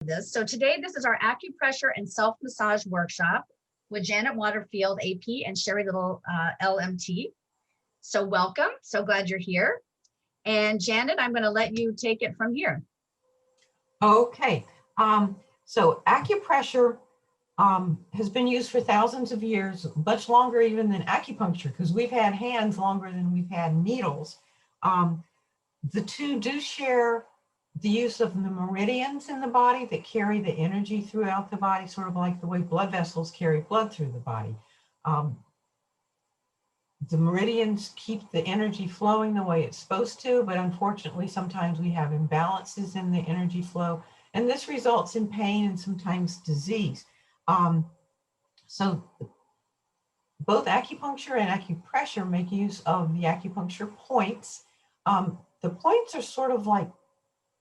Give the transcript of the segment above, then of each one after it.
this. So today, this is our acupressure and self-massage workshop with Janet Waterfield, AP, and Sherry Little, LMT. So welcome. So glad you're here. And Janet, I'm going to let you take it from here. Okay. So acupressure has been used for thousands of years, much longer even than acupuncture, because we've had hands longer than we've had needles. The two do share the use of the meridians in the body that carry the energy throughout the body, sort of like the way blood vessels carry blood through the body. The meridians keep the energy flowing the way it's supposed to, but unfortunately, sometimes we have imbalances in the energy flow, and this results in pain and sometimes disease. So both acupuncture and acupressure make use of the acupuncture points. The points are sort of like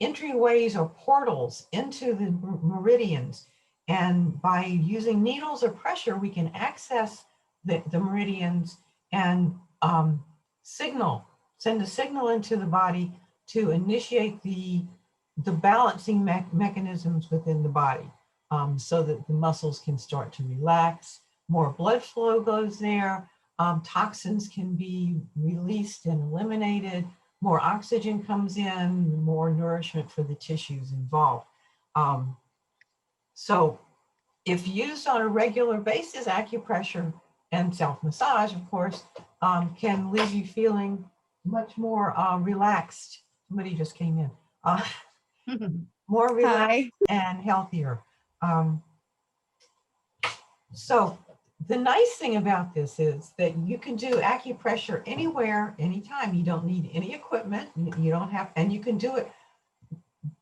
entryways or portals into the meridians. And by using needles or pressure, we can access the meridians and send a signal into the body to initiate the balancing mechanisms within the body, so that the muscles can start to relax, more blood flow goes there, toxins can be released and eliminated, more oxygen comes in, more nourishment for the tissues involved. So if used on a regular basis, acupressure and self-massage, of course, can leave you feeling much more relaxed. Somebody just came in. More relaxed and healthier. So the nice thing about this is that you can do acupressure anywhere, anytime. You don't need any equipment. You don't have, and you can do it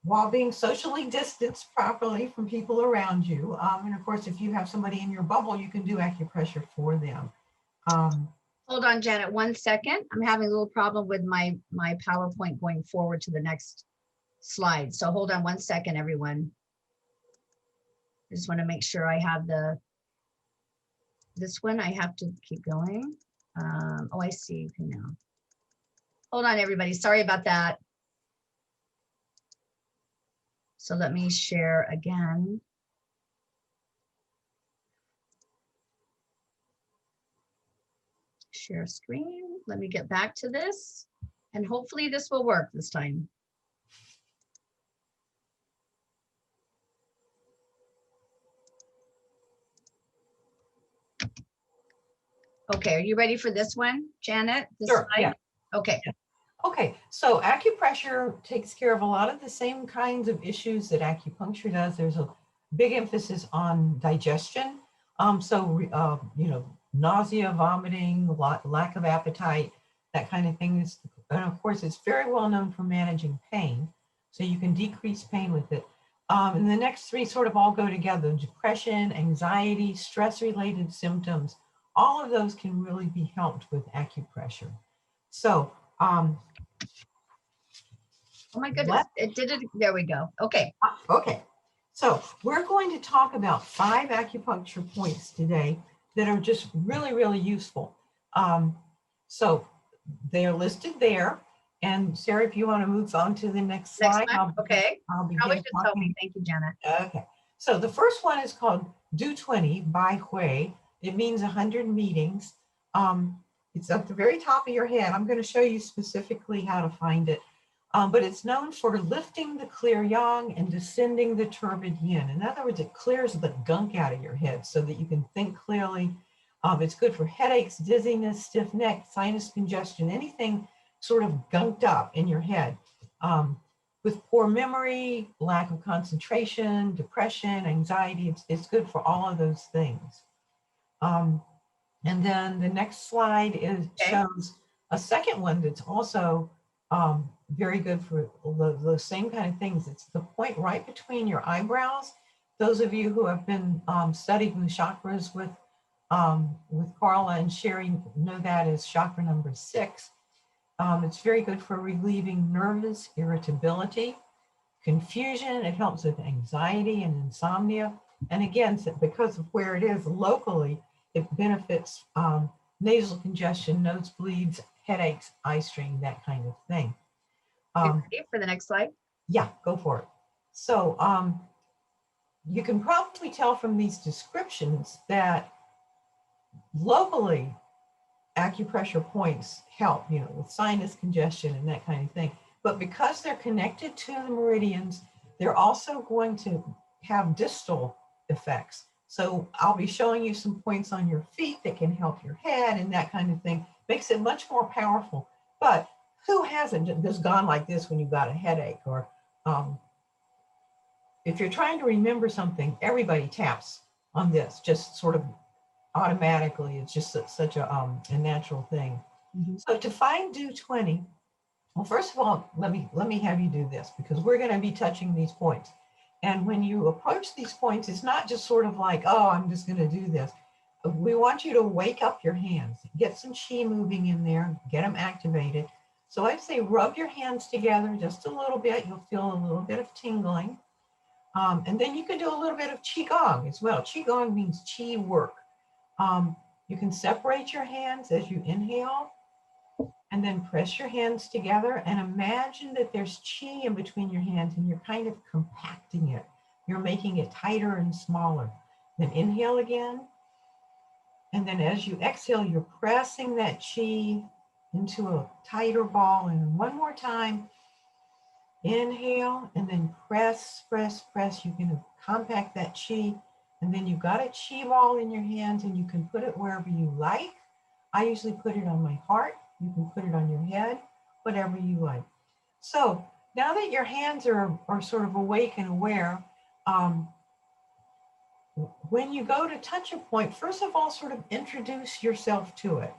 while being socially distanced properly from people around you. And of course, if you have somebody in your bubble, you can do acupressure for them. Hold on, Janet, 1 second. I'm having a little problem with my PowerPoint going forward to the next slide. So hold on 1 second, everyone. I just want to make sure I have this one. I have to keep going. Oh, I see. Okay, now. Hold on, everybody. Sorry about that. So let me share again. Share screen. Let me get back to this. And hopefully this will work this time. Okay, are you ready for this one, Janet? This Sure, slide? yeah. Okay. Yeah. Okay, so acupressure takes care of a lot of the same kinds of issues that acupuncture does. There's a big emphasis on digestion. You know, nausea, vomiting, lack of appetite, that kind of thing. And of course, it's very well known for managing pain. So you can decrease pain with it. And the next three sort of all go together: depression, anxiety, stress-related symptoms. All of those can really be helped with acupressure. So, oh my goodness, it did it. There we go. Okay. Okay. So we're going to talk about 5 acupuncture points today that are just really, really useful. So they are listed there. And Sarah, if you want to move on to the next slide. Okay. I'll begin Probably just tell me. Thank you, Janet. Okay. So the first one is called Do 20 by Hui. It means 100 meetings. It's at the very top of your head. I'm going to show you specifically how to find it. But it's known for lifting the clear yang and descending the turbid yin. In other words, it clears the gunk out of your head so that you can think clearly. It's good for headaches, dizziness, stiff neck, sinus congestion, anything sort of gunked up in your head. With poor memory, lack of concentration, depression, anxiety, it's good for all of those things. And then the next slide shows a second one that's also very good for the same kind of things. It's the point right between your eyebrows. Those of you who have been studying the chakras with Carla and Sherry know that as chakra number 6. It's very good for relieving nervous irritability, confusion. It helps with anxiety and insomnia. And again, because of where it is locally, it benefits nasal congestion, nosebleeds, headaches, eye strain, that kind of thing. Ready for the next slide? Yeah, go for it. So you can probably tell from these descriptions that locally acupressure points help, with sinus congestion and that kind of thing. But because they're connected to the meridians, they're also going to have distal effects. So I'll be showing you some points on your feet that can help your head and that kind of thing. Makes it much more powerful. But who hasn't just gone like this when you've got a headache? Or if you're trying to remember something, everybody taps on this, just sort of automatically. It's just such a natural thing. Mhm. So to find do 20, well, first of all, let me have you do this, because we're going to be touching these points. And when you approach these points, it's not just sort of like, oh, I'm just going to do this. We want you to wake up your hands, get some chi moving in there, get them activated. So I'd say rub your hands together just a little bit. You'll feel a little bit of tingling. And then you can do a little bit of qigong as well. Qigong means chi work. You can separate your hands as you inhale, and then press your hands together and imagine that there's chi in between your hands and you're kind of compacting it. You're making it tighter and smaller. Then inhale again. And then as you exhale, you're pressing that chi into a tighter ball. And one more time, inhale, and then press, press, press. You can compact that chi. And then you've got a chi ball in your hands and you can put it wherever you like. I usually put it on my heart. You can put it on your head, whatever you like. So now that your hands are sort of awake and aware, when you go to touch a point, first of all, sort of introduce yourself to it.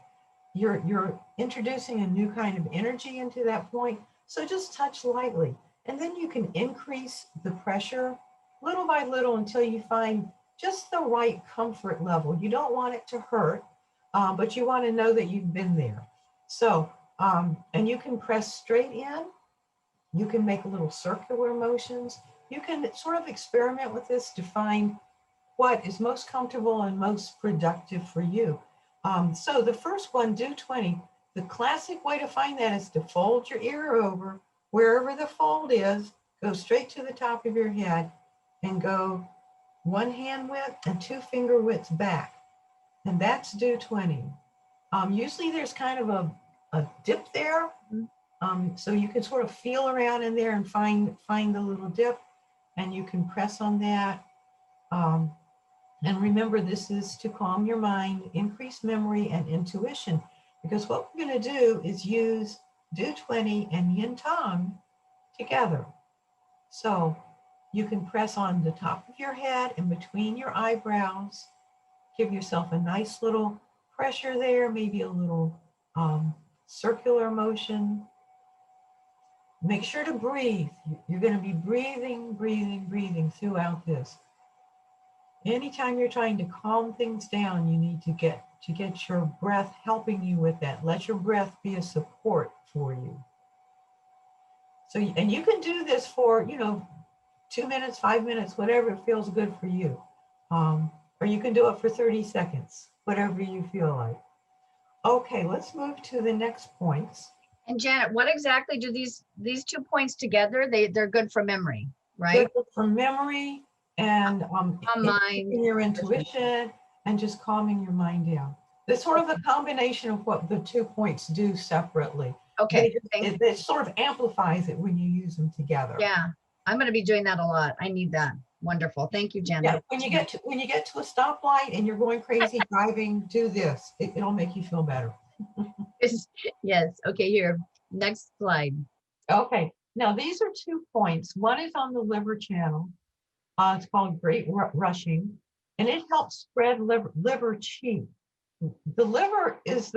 You're introducing a new kind of energy into that point. So just touch lightly. And then you can increase the pressure little by little until you find just the right comfort level. You don't want it to hurt, but you want to know that you've been there. So, and you can press straight in. You can make little circular motions. You can sort of experiment with this to find what is most comfortable and most productive for you. So the first one, do 20. The classic way to find that is to fold your ear over, wherever the fold is, go straight to the top of your head and go 1 hand width and 2 finger widths back. And that's do 20. Usually there's kind of a dip there. So you can sort of feel around in there and find the little dip, and you can press on that. And remember, this is to calm your mind, increase memory and intuition, because what we're going to do is use do 20 and yin tong together. So you can press on the top of your head and between your eyebrows. Give yourself a nice little pressure there, maybe a little circular motion. Make sure to breathe. You're going to be breathing, breathing, breathing throughout this. Anytime you're trying to calm things down, you need to get your breath helping you with that. Let your breath be a support for you. So, and you can do this for, 2 minutes, 5 minutes, whatever feels good for you. Or you can do it for 30 seconds, whatever you feel like. Okay, let's move to the next points. And Janet, what exactly do these 2 points together? They're good for memory, right? They're good for memory and mind, your intuition and just calming your mind down. It's sort of a combination of what the 2 points do separately. Okay. It sort of amplifies it when you use them together. Yeah, I'm going to be doing that a lot. I need that. Wonderful. Thank you, Janet. Yeah, when you get to a stoplight and you're going crazy driving, do this. It'll make you feel better. Yes. Okay, here. Next slide. Okay. Now these are 2 points. One is on the liver channel. It's called Great Rushing, and it helps spread liver qi. The liver is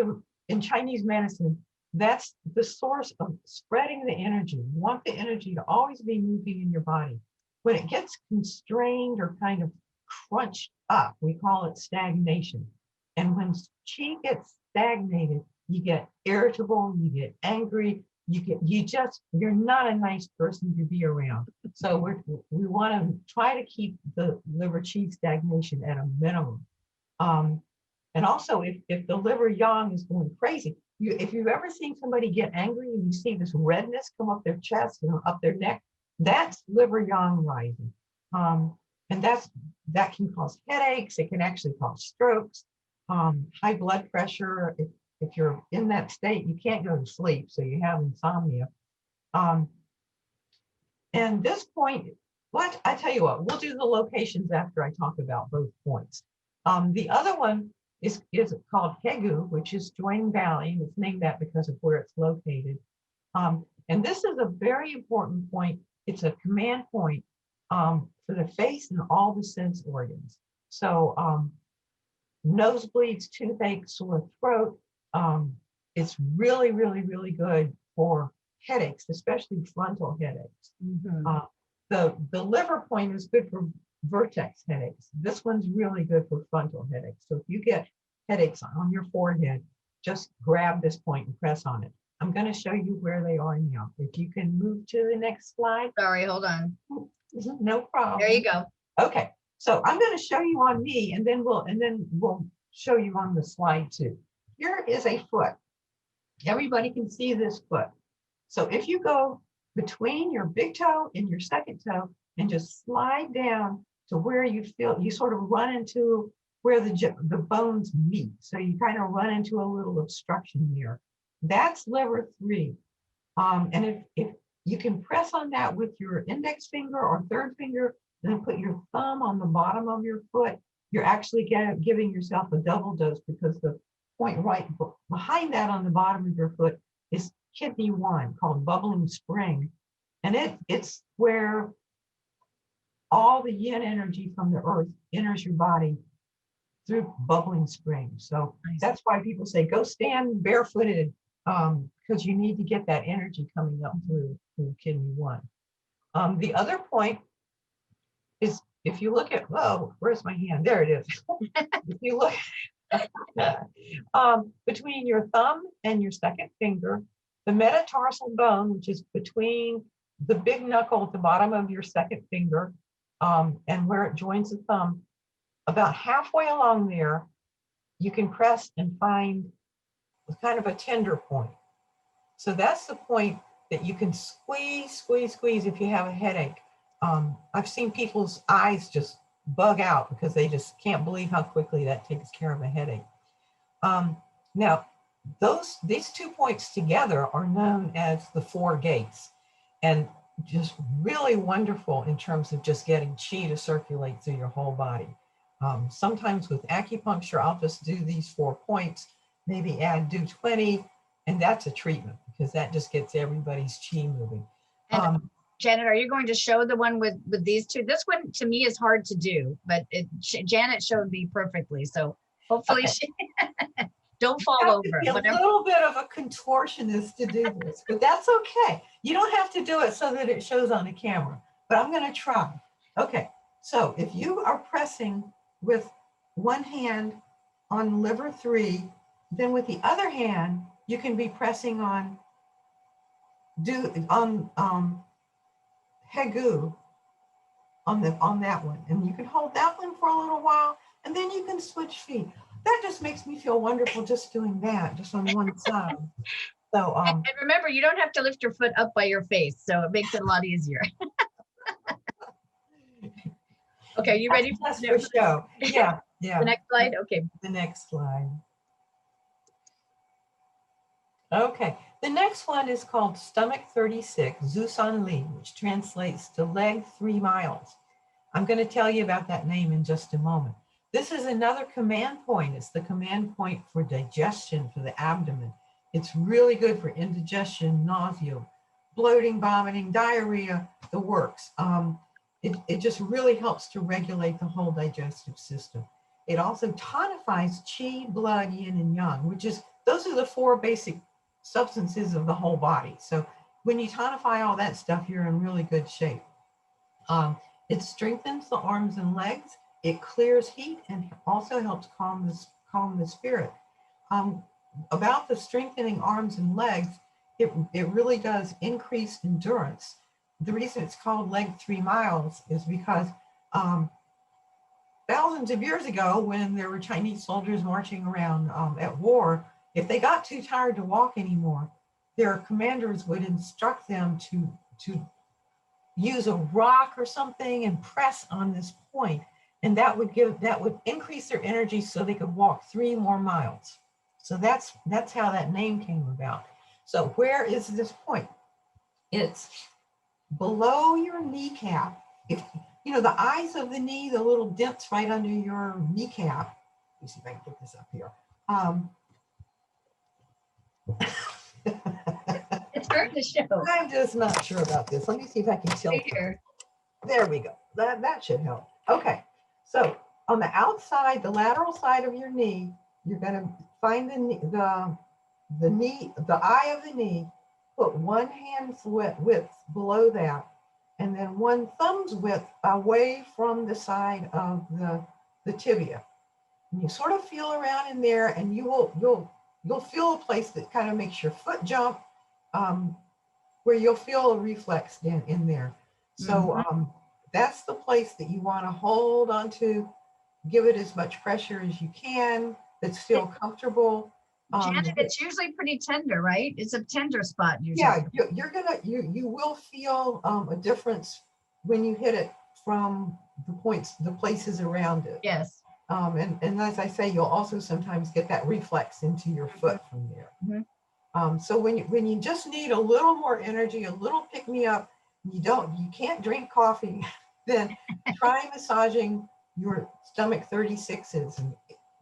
in Chinese medicine, that's the source of spreading the energy. You want the energy to always be moving in your body. When it gets constrained or kind of crunched up, we call it stagnation. And when qi gets stagnated, you get irritable, you get angry, you're not a nice person to be around. So we want to try to keep the liver qi stagnation at a minimum. And also, if the liver yang is going crazy, if you've ever seen somebody get angry and you see this redness come up their chest and up their neck, that's liver yang rising. And that can cause headaches. It can actually cause strokes, high blood pressure. If you're in that state, you can't go to sleep, so you have insomnia. And this point, what I tell you what, we'll do the locations after I talk about both points. The other one is called Hegu, which is Join Valley, and it's named that because of where it's located. And this is a very important point. It's a command point for the face and all the sense organs. So nosebleeds, toothache, sore throat. It's really, really, really good for headaches, especially frontal headaches. The liver point is good for vertex headaches. This one's really good for frontal headaches. So if you get headaches on your forehead, just grab this point and press on it. I'm going to show you where they are now. If you can move to the next slide. Sorry, hold on. No problem. There you go. Okay, so I'm going to show you on me, and then we'll show you on the slide too. Here is a foot. Everybody can see this foot. So if you go between your big toe and your second toe and just slide down to where you feel, you sort of run into where the bones meet. So you kind of run into a little obstruction there. That's liver 3. And if you can press on that with your index finger or third finger, then put your thumb on the bottom of your foot, you're actually giving yourself a double dose, because the point right behind that on the bottom of your foot is kidney 1, called bubbling spring. And it's where all the yin energy from the earth enters your body through bubbling spring. So that's why people say, go stand barefooted, because you need to get that energy coming up through kidney 1. The other point is, if you look at, oh, where's my hand? There it is. If you look between your thumb and your second finger, the metatarsal bone, which is between the big knuckle at the bottom of your second finger and where it joins the thumb, about halfway along there, you can press and find kind of a tender point. So that's the point that you can squeeze if you have a headache. I've seen people's eyes just bug out because they just can't believe how quickly that takes care of a headache. Now, these 2 points together are known as the 4 gates, and just really wonderful in terms of just getting chi to circulate through your whole body. Sometimes with acupuncture, I'll just do these 4 points, maybe add do 20, and that's a treatment, because that just gets everybody's chi moving. And Janet, are you going to show the one with these 2? This one to me is hard to do, but Janet showed me perfectly. So hopefully she don't fall over. A little bit of a contortionist to do this, but that's okay. You don't have to do it so that it shows on the camera, but I'm going to try. Okay, so if you are pressing with one hand on liver 3, then with the other hand, you can be pressing on Hegu on that one, and you can hold that one for a little while, and then you can switch feet. That just makes me feel wonderful just doing that, just on one side. So and remember, you don't have to lift your foot up by your face, so it makes it a lot easier. Okay, you ready for show? Yeah. The next slide. Okay. The next slide. Okay, the next one is called Stomach 36, Zusan Li, which translates to leg 3 miles. I'm going to tell you about that name in just a moment. This is another command point. It's the command point for digestion for the abdomen. It's really good for indigestion, nausea, bloating, vomiting, diarrhea, the works. It just really helps to regulate the whole digestive system. It also tonifies qi, blood, yin, and yang, those are the 4 basic substances of the whole body. So when you tonify all that stuff, you're in really good shape. It strengthens the arms and legs. It clears heat and also helps calm the spirit. About the strengthening arms and legs, it really does increase endurance. The reason it's called leg 3 miles is because thousands of years ago, when there were Chinese soldiers marching around at war, if they got too tired to walk anymore, their commanders would instruct them to use a rock or something and press on this point, and that would increase their energy so they could walk 3 more miles. So that's how that name came about. So where is this point? It's below your kneecap. If you know the eyes of the knee, the little dents right under your kneecap. Let me see if I can get this up here. It's hard to show. I'm just not sure about this. Let me see if I can tilt Right here. There we go. That should help. Okay. So on the outside, the lateral side of your knee, you're going to find the eye of the knee, put one hand's width below that, and then one thumb's width away from the side of the tibia. And you sort of feel around in there, and you'll feel a place that kind of makes your foot jump, where you'll feel a reflex in there. So that's the place that you want to hold on to. Give it as much pressure as you can. That's still comfortable. Janet, it's usually pretty tender, right? It's a tender spot usually. Yeah, you will feel a difference when you hit it from the places around it. Yes. And as I say, you'll also sometimes get that reflex into your foot from there. So when you just need a little more energy, a little pick me up, you can't drink coffee, then try massaging your stomach 36s and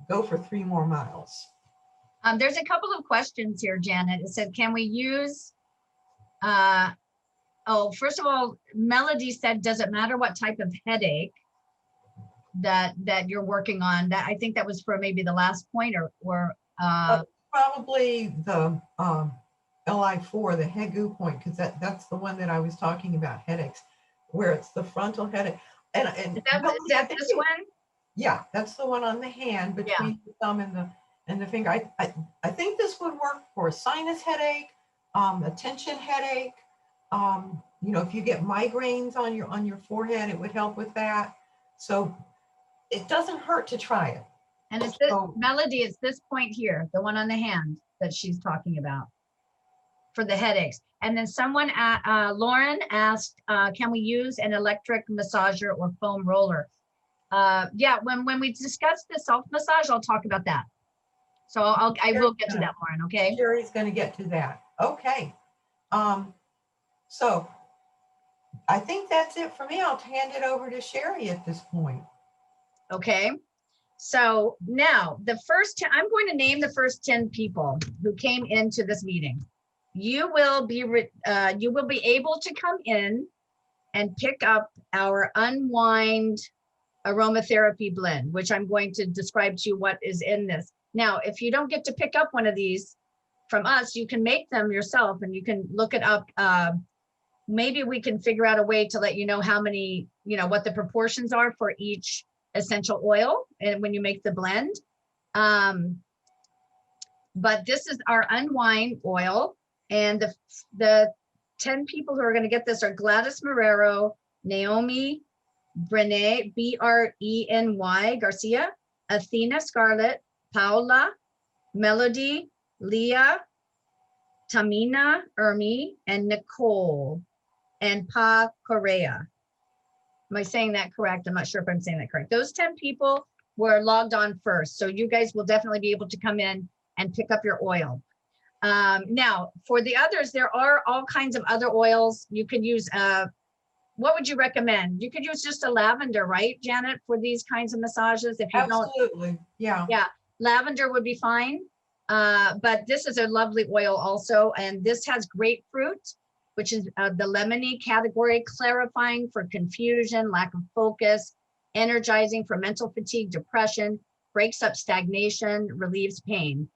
go for 3 more miles. There's a couple of questions here, Janet. It said, can we use, first of all, Melody said, does it matter what type of headache that you're working on? That I think that was for maybe the last point or probably the LI4, the Hegu point, because that's the one that I was talking about, headaches, where it's the frontal headache. And is that this one? Yeah, that's the one on the hand between the thumb and the finger. I think this would work for a sinus headache, a tension headache. If you get migraines on your forehead, it would help with that. So it doesn't hurt to try it. And it's this Melody, it's this point here, the one on the hand that she's talking about for the headaches. And then someone, Lauren asked, can we use an electric massager or foam roller? Yeah, when we discuss the self-massage, I'll talk about that. So I will get to that, Lauren, okay? Sherry's going to get to that. Okay. So I think that's it for me. I'll hand it over to Sherry at this point. Okay. So now I'm going to name the first 10 people who came into this meeting. You will be able to come in and pick up our Unwind aromatherapy blend, which I'm going to describe to you what is in this. Now, if you don't get to pick up one of these from us, you can make them yourself and you can look it up. Maybe we can figure out a way to let you know how many, what the proportions are for each essential oil and when you make the blend. But this is our Unwind oil, and the 10 people who are going to get this are Gladys Marrero, Naomi Brene, Breny Garcia, Athena Scarlett, Paula, Melody, Leah, Tamina Ermi, and Nicole, and Pa Correa. Am I saying that correct? I'm not sure if I'm saying that correct. Those 10 people were logged on first. So you guys will definitely be able to come in and pick up your oil. Now, for the others, there are all kinds of other oils. You could use, what would you recommend? You could use just a lavender, right, Janet, for these kinds of massages? If you Absolutely, yeah. Yeah, lavender would be fine. But this is a lovely oil also. And this has grapefruit, which is the Lemony category, clarifying for confusion, lack of focus, energizing for mental fatigue, depression, breaks up stagnation, relieves pain.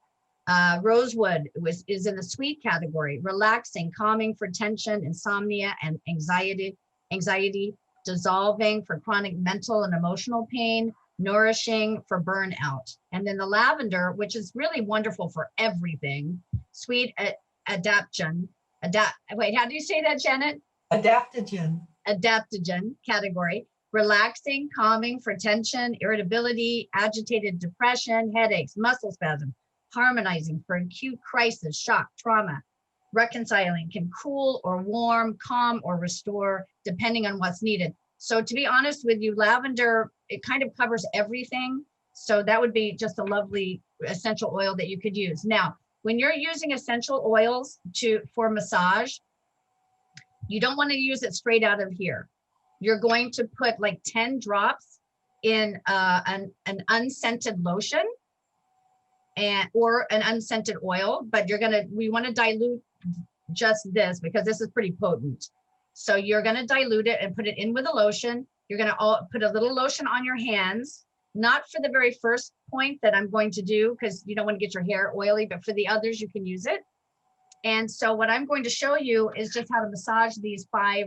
Rosewood is in the sweet category, relaxing, calming for tension, insomnia, and anxiety, dissolving for chronic mental and emotional pain, nourishing for burnout. And then the lavender, which is really wonderful for everything, sweet adaptogen. Wait, how do you say that, Janet? Adaptogen. Adaptogen category, relaxing, calming for tension, irritability, agitated depression, headaches, muscle spasm, harmonizing for acute crisis, shock, trauma, reconciling, can cool or warm, calm or restore, depending on what's needed. So to be honest with you, lavender, it kind of covers everything. So that would be just a lovely essential oil that you could use. Now, when you're using essential oils for massage, you don't want to use it straight out of here. You're going to put like 10 drops in an unscented lotion or an unscented oil, but we want to dilute just this because this is pretty potent. So you're going to dilute it and put it in with a lotion. You're going to put a little lotion on your hands, not for the very first point that I'm going to do because you don't want to get your hair oily, but for the others, you can use it. And so what I'm going to show you is just how to massage these 5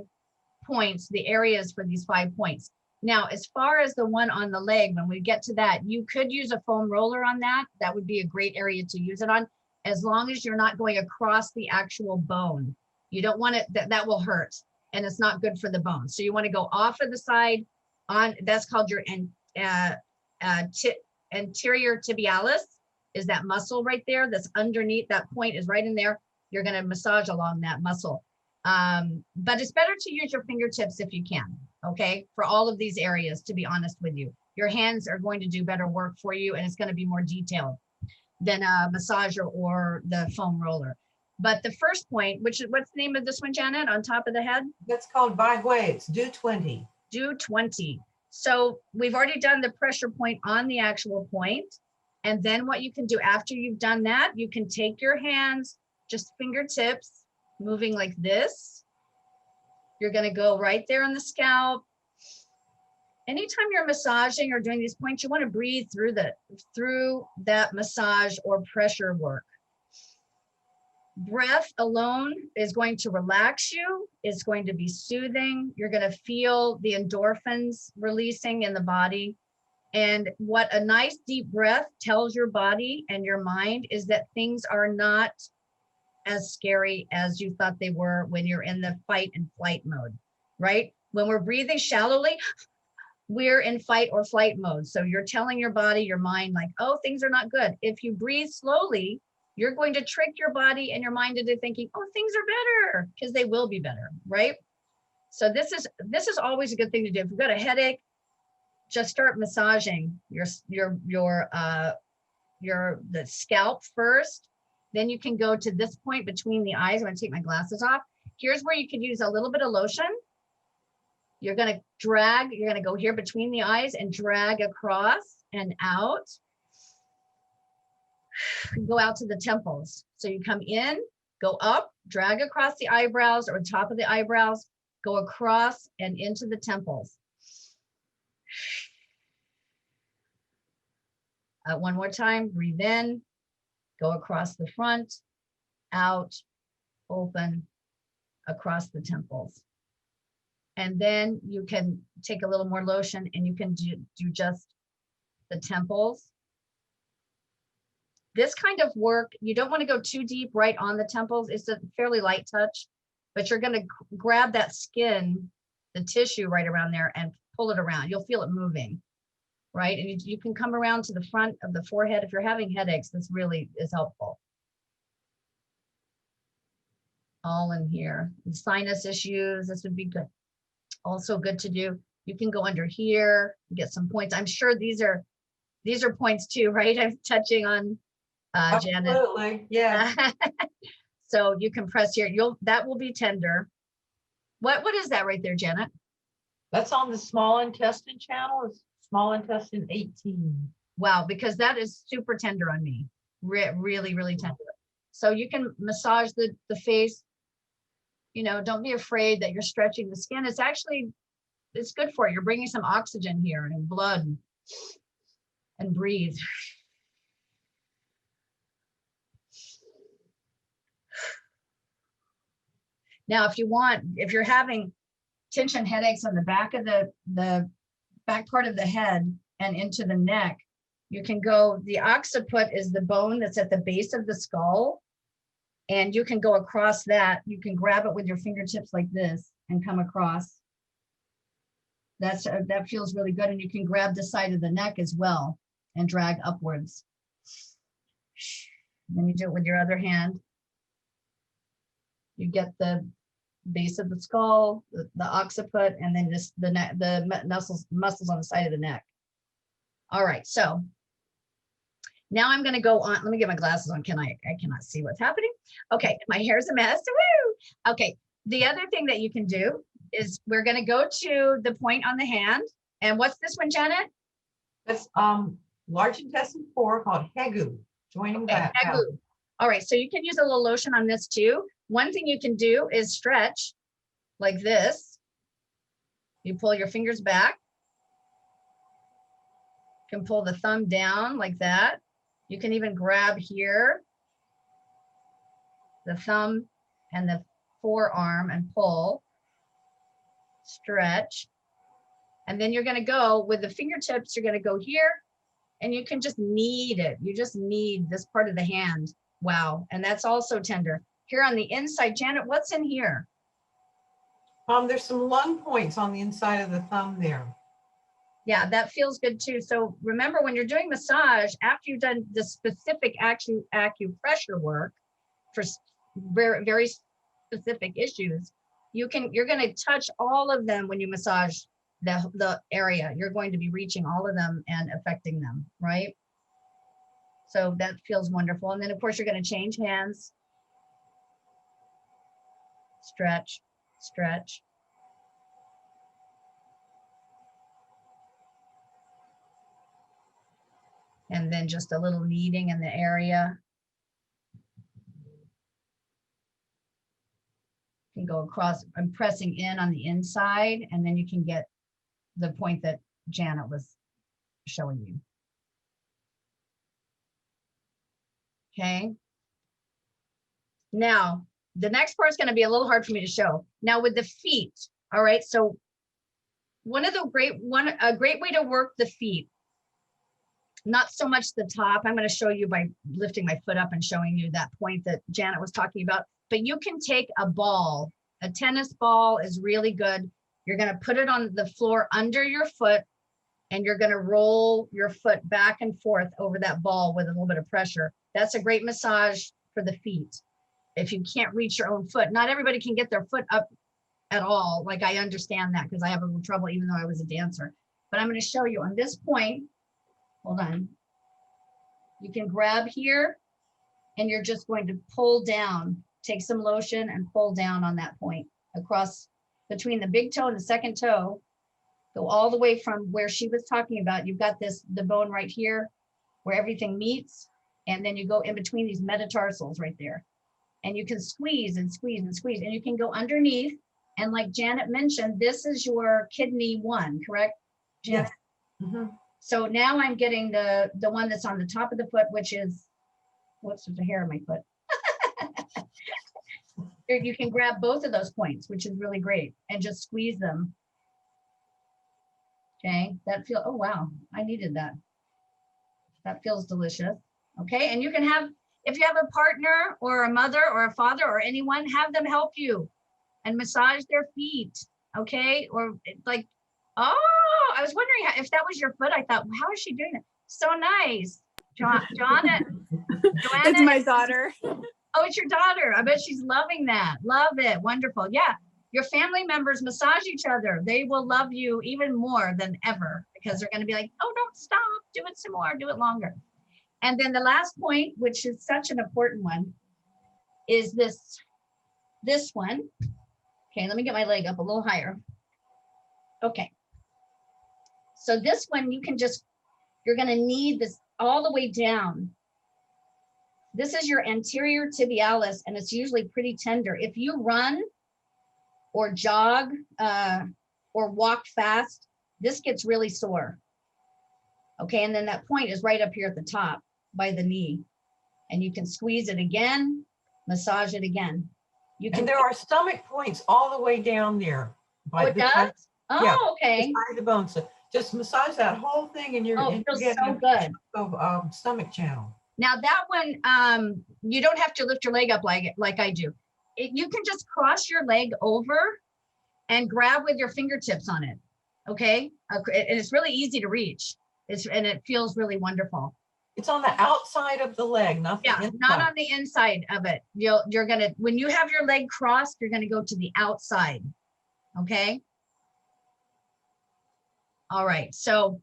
points, the areas for these 5 points. Now, as far as the one on the leg, when we get to that, you could use a foam roller on that. That would be a great area to use it on, as long as you're not going across the actual bone. You don't want it, that will hurt, and it's not good for the bone. So you want to go off of the side on, that's called your anterior tibialis, is that muscle right there that's underneath, that point is right in there. You're going to massage along that muscle. But it's better to use your fingertips if you can, okay, for all of these areas, to be honest with you. Your hands are going to do better work for you, and it's going to be more detailed than a massager or the foam roller. But the first point, what's the name of this one, Janet, on top of the head? That's called Bai Hui. It's do 20. Do 20. So we've already done the pressure point on the actual point. And then what you can do after you've done that, you can take your hands, just fingertips, moving like this. You're going to go right there on the scalp. Anytime you're massaging or doing these points, you want to breathe through that massage or pressure work. Breath alone is going to relax you. It's going to be soothing. You're going to feel the endorphins releasing in the body. And what a nice deep breath tells your body and your mind is that things are not as scary as you thought they were when you're in the fight and flight mode, right? When we're breathing shallowly, we're in fight or flight mode. So you're telling your body, your mind, like, oh, things are not good. If you breathe slowly, you're going to trick your body and your mind into thinking, oh, things are better, because they will be better, right? So this is always a good thing to do. If you've got a headache, just start massaging the scalp first. Then you can go to this point between the eyes. I'm going to take my glasses off. Here's where you could use a little bit of lotion. You're going to go here between the eyes and drag across and out. Go out to the temples. So you come in, go up, drag across the eyebrows or top of the eyebrows, go across and into the temples. One more time, breathe in, go across the front, out, open, across the temples. And then you can take a little more lotion and you can do just the temples. This kind of work, you don't want to go too deep right on the temples. It's a fairly light touch, but you're going to grab that skin, the tissue right around there and pull it around. You'll feel it moving, right? And you can come around to the front of the forehead. If you're having headaches, this really is helpful. All in here. And sinus issues, this would be good. Also good to do. You can go under here, get some points. I'm sure these are points too, right? I'm touching on Janet. Absolutely, yeah. So you can press here. That will be tender. What is that right there, Janet? That's on the small intestine channel. It's small intestine 18. Wow, because that is super tender on me. Really, really tender. So you can massage the face. You know, don't be afraid that you're stretching the skin. It's good for you. You're bringing some oxygen here and blood and breathe. Now, if you're having tension headaches on the back of the back part of the head and into the neck, you can go, the occiput is the bone that's at the base of the skull. And you can go across that. You can grab it with your fingertips like this and come across. That feels really good. And you can grab the side of the neck as well and drag upwards. Then you do it with your other hand. You get the base of the skull, the occiput, and then just the neck, the muscles on the side of the neck. All right, so now I'm going to go on. Let me get my glasses on. I cannot see what's happening. Okay, my hair's a mess. Woo! Okay, the other thing that you can do is we're going to go to the point on the hand. And what's this one, Janet? That's large intestine 4 called Hegu. Joining that. Hegu. All right, so you can use a little lotion on this too. One thing you can do is stretch like this. You pull your fingers back. You can pull the thumb down like that. You can even grab here, the thumb and the forearm, and pull, stretch. And then you're going to go with the fingertips, you're going to go here, and you can just knead it. You just knead this part of the hand. Wow. And that's also tender. Here on the inside, Janet, what's in here? There's some lung points on the inside of the thumb there. Yeah, that feels good too. So remember, when you're doing massage, after you've done the specific acupressure work for very, very specific issues, you're going to touch all of them when you massage the area. You're going to be reaching all of them and affecting them, right? So that feels wonderful. And then of course you're going to change hands. Stretch, stretch. And then just a little kneading in the area. You can go across. I'm pressing in on the inside, and then you can get the point that Janet was showing you. Okay. Now, the next part is going to be a little hard for me to show. Now with the feet, all right, so a great way to work the feet, not so much the top. I'm going to show you by lifting my foot up and showing you that point that Janet was talking about. But you can take a ball. A tennis ball is really good. You're going to put it on the floor under your foot, and you're going to roll your foot back and forth over that ball with a little bit of pressure. That's a great massage for the feet. If you can't reach your own foot, not everybody can get their foot up at all. Like, I understand that because I have a little trouble even though I was a dancer. But I'm going to show you on this point. Hold on. You can grab here, and you're just going to pull down, take some lotion and pull down on that point across between the big toe and the second toe. Go all the way from where she was talking about. You've got the bone right here where everything meets. And then you go in between these metatarsals right there. And you can squeeze and squeeze and squeeze. And you can go underneath. And like Janet mentioned, this is your kidney 1, correct, Janet? Yes. Mm-hmm. So now I'm getting the one that's on the top of the foot, which is, whoops, there's a hair on my foot. You can grab both of those points, which is really great, and just squeeze them. Okay, oh wow, I needed that. That feels delicious. Okay, and you can have, if you have a partner or a mother or a father or anyone, have them help you and massage their feet. Okay, or like, oh, I was wondering if that was your foot. I thought, well, how is she doing that? So nice. Joanna. It's my daughter. Oh, it's your daughter. I bet she's loving that. Love it. Wonderful. Yeah. Your family members massage each other. They will love you even more than ever because they're going to be like, oh, don't stop. Do it some more. Do it longer. And then the last point, which is such an important one, is this one. Okay, let me get my leg up a little higher. Okay. So this one, you're going to knead this all the way down. This is your anterior tibialis, and it's usually pretty tender. If you run or jog or walk fast, this gets really sore. Okay, and then that point is right up here at the top by the knee. And you can squeeze it again, massage it again. And there are stomach points all the way down there. Oh, it does? Oh, yeah, okay. The bone. So just massage that whole thing, and you're getting so good. Of stomach channel. Now that one, you don't have to lift your leg up like I do. You can just cross your leg over and grab with your fingertips on it, okay? And it's really easy to reach. And it feels really wonderful. It's on the outside of the leg, not the Yeah, inside. not on the inside of it. You're gonna, when you have your leg crossed, you're gonna go to the outside. Okay. All right. So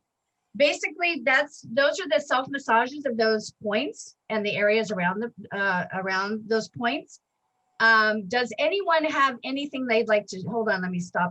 basically those are the self massages of those points and the areas around around those points. Does anyone have anything they'd like to, hold on, let me stop